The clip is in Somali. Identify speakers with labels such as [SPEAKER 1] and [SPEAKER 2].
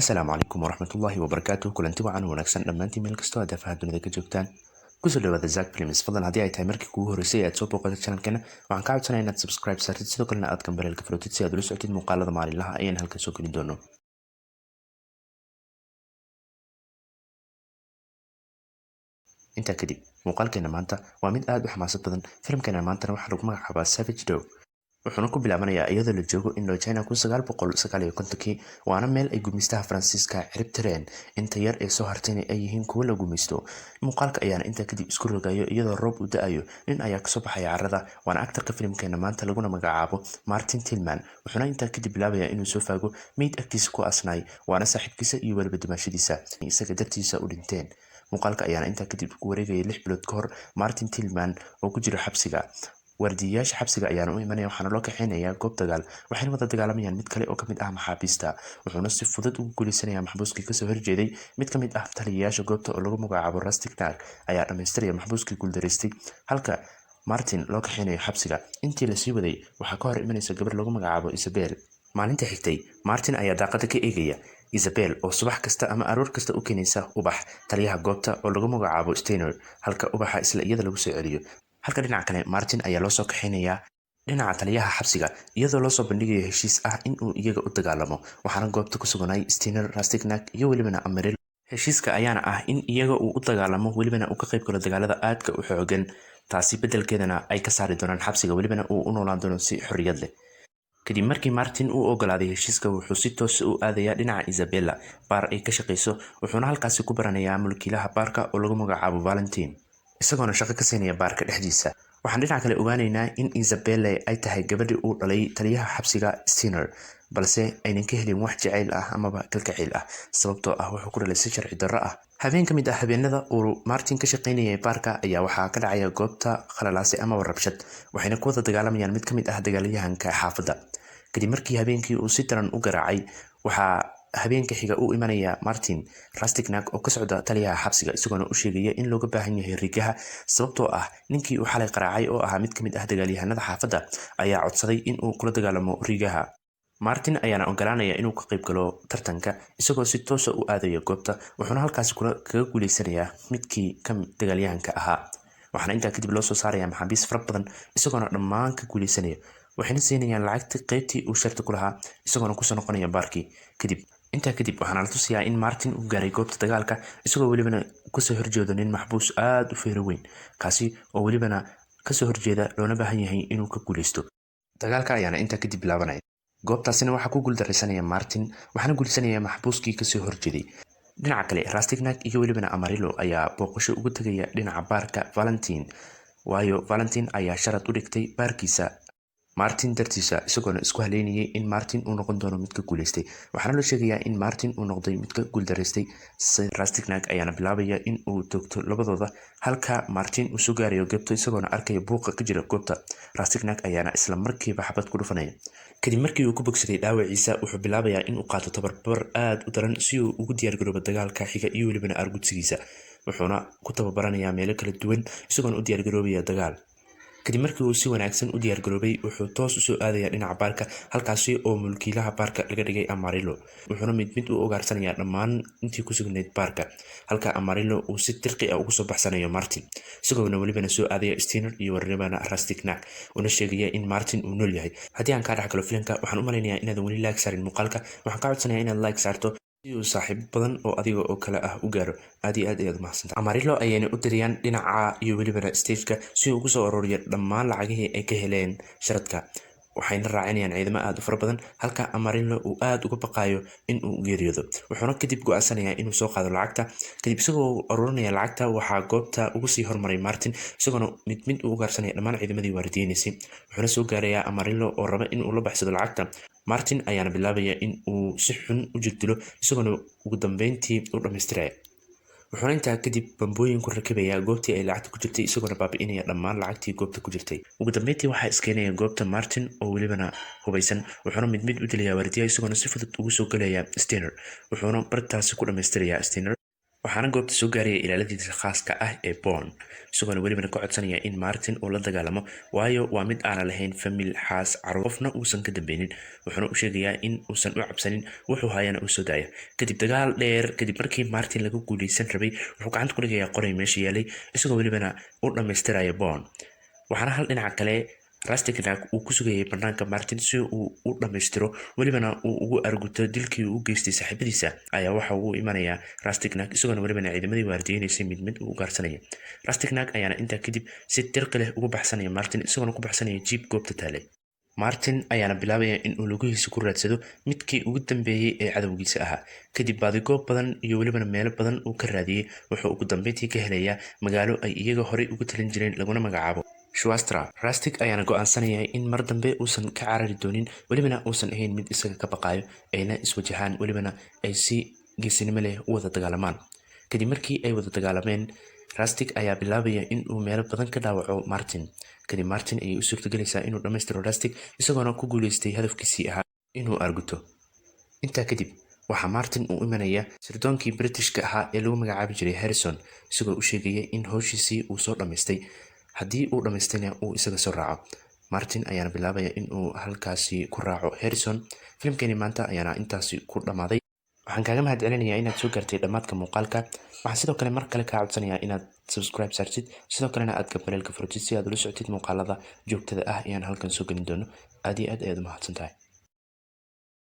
[SPEAKER 1] Asalaamu calaykum waraxmatullaahi wabarakaatuh. Kulanti wacan wanaagsan dhammaantiin meel kastoo aad daafaha dunida ka joogtaan. Kusoo dhawaada Zack Films. Fadlan haddii ay tahay markii kugu horreysay aad soo booqatay channelkeena, waxaan kaa codsanayaa inaad subscribe saartid sidoo kalena aad gambaleelka furtid si aad ula socotid muuqaalada maalinlaha ayaan halkan soo gelin doono. Intaa kadib, muuqaalkeena maanta waa mid aad u xamaasad badan. Filimkeena maantana waxaa lagu magacaabaa Savage Doe. wuxuuna ku bilaabanayaa iyadoo la joogo Indochina 1959 waana meel ay gumeystaha Faransiiska cirib tireen inta yar ee soo hartayna ay yihiin kuwo la gumeysto. Muuqaalka ayaana intaa kadib isku rogayo iyadoo roob u da'ayo. Nin ayaa kasoo baxaya carrada, waana aktarka filimkeena maanta laguna magacaabo Martin Tillman. wuxuuna intaa kadib bilaabayaa inuu soo faago meyd agtiisa ku asnaay, waana saaxiibkiisa iyo weliba dimaashadiisa isaga dartiisa u dhinteen. Muuqaalka ayaana intaa kadib ku wareegaya 6 bilood ka hor Martin Tillman oo ku jiro xabsiga. Waardiyayaasha xabsiga ayaana u imanaya waxaana loo kaxeynayaa goob dagaal. waxayna wada dagaalamayaan mid kale oo kamid ah maxaabiista. wuxuuna si fudud ugu guuleysanayaa maxbuuskii kasoo horjeeday. mid kamid ah taliyayaasha goobta oo lagu magacaabo Rastignac ayaa dhamaystiraya maxbuuskii guuldareystay, halka Martin loo kaxeynayo xabsiga. intii lasii waday waxaa ka hor imanaysa gabar lagu magacaabo Isabel. maalinta xigtay, Martin ayaa daaqada ka eegaya Isabel oo subax kasta ama aroor kasta u keenaysa ubax taliyaha goobta oo lagu magacaabo Steiner, halka ubaxa isla iyada lagu soo celiyo. halka dhinaca kale Martin ayaa loo soo kaxeynayaa dhinaca taliyaha xabsiga iyadoo loo soo bandhigayo heshiis ah in uu iyaga u dagaalamo. waxaana goobta ku suganay Steiner, Rastignac iyo welibana Amarillo. heshiiska ayaana ah in iyaga uu u dagaalamo welibana uu ka qayb galo dagaalada aadka u xoogan. taasi beddelkeedana ay ka saari doonaan xabsiga welibana uu u noolaan doono si xorriyad leh. kadib markii Martin uu ogolaaday heshiiska, wuxuu si toos u aadayaa dhinaca Isabella baar ay ka shaqeyso. wuxuuna halkaasi ku baranayaa mulkiilaha baarka oo lagu magacaabo Valentine, isagoona shaqo ka siinaya baarka dhexdiisa. waxaan dhinaca kale ogaanaynaa in Isabelle ay tahay gabadhii uu dhalay taliyaha xabsiga Steiner, balse aynan ka helin wax jacayl ah amaba kalgacayl ah, sababtoo ah wuxuu ku dhalay si sharci darro ah. habeen ka mid ah habeenada uu Martin ka shaqaynayay baarka ayaa waxaa ka dhacaya goobta khalalaase amaba rabshad, waxayna ku wada dagaalamayaan mid ka mid ah dagaalyahanka xaafadda. kadib markii habeenkii uu si daran u garaacay, waxaa habeenka xiga u imanaya Martin Rastignac oo ka socda taliyaha xabsiga, isagoona u sheegaya in looga baahan yahay rigaha, sababtoo ah ninkii uu xalay qaraacay oo ahaa mid ka mid ah dagaalyahanada xaafadda ayaa codsaday in uu kula dagaalamo rigaha. Martin ayaana ogolaanaya inuu ka qayb galo tartanka, isagoo si toos ah u aadaya goobta. wuxuuna halkaasi kaga guuleysanayaa midkii dagaalyahanka ahaa. waxaana intaa kadib loo soo saaraya maxaabiis fara badan, isagoona dhammaan ka guuleysanaya. waxayna siinayaan lacagta qaybtii uu sharti ku lahaa, isagoona kusoo noqonaya baarkii. intaa kadib waxaana la tusayaa in Martin uu gaaray goobta dagaalka, isagoo welibana kasoo horjeedo nin maxbuus aad u feero weyn, kaasi oo welibana kasoo horjeeda loona baahan yahay inuu ka guuleysto. dagaalka ayaana intaa kadib bilaabanaya. goobtaasina waxaa ku guuldareysanaya Martin, waxaana guuleysanaya maxbuuskii kasoo horjeeday. dhinaca kale Rastignac iyo welibana Amarillo ayaa booqasho ugu tegaya dhinaca baarka Valentine, waayo Valentine ayaa sharad u dhigtay baarkiisa Martin dartiisa, isagoona isku haleynayay in Martin uu noqon doono mid ka guuleystay. waxaana la sheegayaa in Martin uu noqday mid ka guuldareystay. Rastignac ayaana bilaabaya in uu toogto labadooda, halka Martin uu soo gaarayo goobta isagoona arkaya buuqa ka jira goobta. Rastignac ayaana isla markiiba xabad ku dhufanaya. kadib markii uu ku bogsaday dhaawaciisa, wuxuu bilaabayaa in uu qaato tababar aad u daran si uu ugu diyaargaroobo dagaalka xiga iyo welibana argudsigiisa. wuxuuna ku tababaranayaa meelo kala duwan, isagoona u diyaargaroobaya dagaal. kadib markii uu si wanaagsan u diyaargaroobay, wuxuu toos usoo aadaya dhinaca baarka, halkaasi oo mulkiilaha baarka laga dhigay Amarillo. wuxuuna mid mid u ogaarsanayaa dhammaan intii ku sugnayd baarka, halka Amarillo uu si dirqi ah ugu soo baxsanayo Martin, isagoona welibana soo aadaya Steiner iyo welibana Rastignac, una sheegaya in Martin uu nool yahay. haddii aan kaa dhex galo filimka, waxaan u malaynayaa inaadan weli like saarin muuqaalka. waxaan kaa codsanayaa inaad like saarto si uu saaxiibo badan oo adiga oo kale ah u gaaro. aad iyo aad ayaad umahadsantahay. Amarillo ayayna u diriyaan dhinaca iyo welibana stageka si uu ugu soo ururiyo dhammaan lacagihii ay ka heleen sharadka. waxayna raacinayaan ciidamo aad u fara badan, halka Amarillo uu aad uga baqayo in uu geeriyoodo. wuxuuna kadib go'aansanayaa inuu soo qaado lacagta. kadib isagoo ururinaya lacagta, waxaa goobta ugu sii hormaray Martin, isagoona mid mid u ugaarsanaya dhammaan ciidamadii waardiyeynaysay. wuxuuna soo gaarayaa Amarillo oo raba in uu la baxsado lacagta. Martin ayaana bilaabaya in uu si xun u jirdilo, isagoona ugu dambeyntii u dhammaystiraya. wuxuuna intaa kadib bambooyin ku rakibaya goobtii ay lacagta ku jirtay, isagoona baabi'inaya dhammaan lacagtii goobta ku jirtay. ugu dambeyntii waxaa iskeenaya goobta Martin oo welibana hubaysan, wuxuuna mid mid u dilaya waardiyaha, isagoona si fudud ugu soo galaya Steiner. wuxuuna bartaasi ku dhammaystirayaa Steiner. waxaana goobta soo gaaraya ilaaladiisa khaaska ah ee Bond isagoona welibana ka codsanaya in Martin uu la dagaalamo waayo waa mid aan lahayn famil xaas carruur qofna uusan ka dambeynin wuxuuna u sheegayaa in uusan u cabsanin wuxuu hayana uu soo daaya kadib dagaal dheer kadib markii Martin lagu guuleysan rabay wuxuu gacanta ku dhigayaa qoray meesha yaalay isagoo welibana u dhamaystiraya Bond waxaana hal dhinaca kale Rastignac uu ku sugayay banaanka Martin si uu u dhamaystiro welibana uu ugu arguto dilkii uu u geystay saaxiibadiisa ayaa waxa uu imanayaa Rastignac isagoona welibana ciidamadii waardiyeynaysa mid u gaarsanaya Rastignac ayaana intaa kadib si dirqi leh ugu baxsanaya Martin isagoona ku baxsanaya jeep goobta taalay Martin ayaana bilaabaya in uu lugihiisa ku raadsado midkii ugu dambeeyay ee cadawgiisa ahaa kadib baadigoob badan iyo welibana meelo badan uu ka raadiyay wuxuu ugu dambeyntii ka helayaa magaalo ay iyaga horey ugu talin jireen laguna magacaabo Shwastra Rastig ayaana go'aansanaya in mar dambe uusan ka carari doonin welibana uusan ahayn mid isaga ka baqayo ayna iswajahaan welibana ay si geesinimo leh u wada dagaalamaan kadib markii ay wada dagaalameen Rastig ayaa bilaabaya in uu meelo badan ka dhaawaco Martin kadib Martin ayay u suurtagelaysaa inuu dhamaystiro Rastig isagoona ku guuleystay hadafkiisii ahaa inuu arguto intaa kadib waxaa Martin uu imanaya sirdoonkii Britishka ahaa ee lagu magacaabi jiray Harrison isagoo u sheegaya in howshiisii uu soo dhamaystay haddii uu dhamaystayna uu isaga soo raaco Martin ayaana bilaabaya in uu halkaasi ku raaco Harrison filimkeeni maanta ayaana intaasi ku dhamaaday waxaan kaaga mahadcelinayaa inaad soo gaartay dhammaadka muuqaalka waxaan sidoo kale mar kale kaa codsanayaa inaad subscribe saartid sidoo kalena aad gambaleelka furtid si aad ula socotid muuqaalada joogtada ah ee aan halkan soo gelin doono aad iyo aad ayaad u mahadsantahay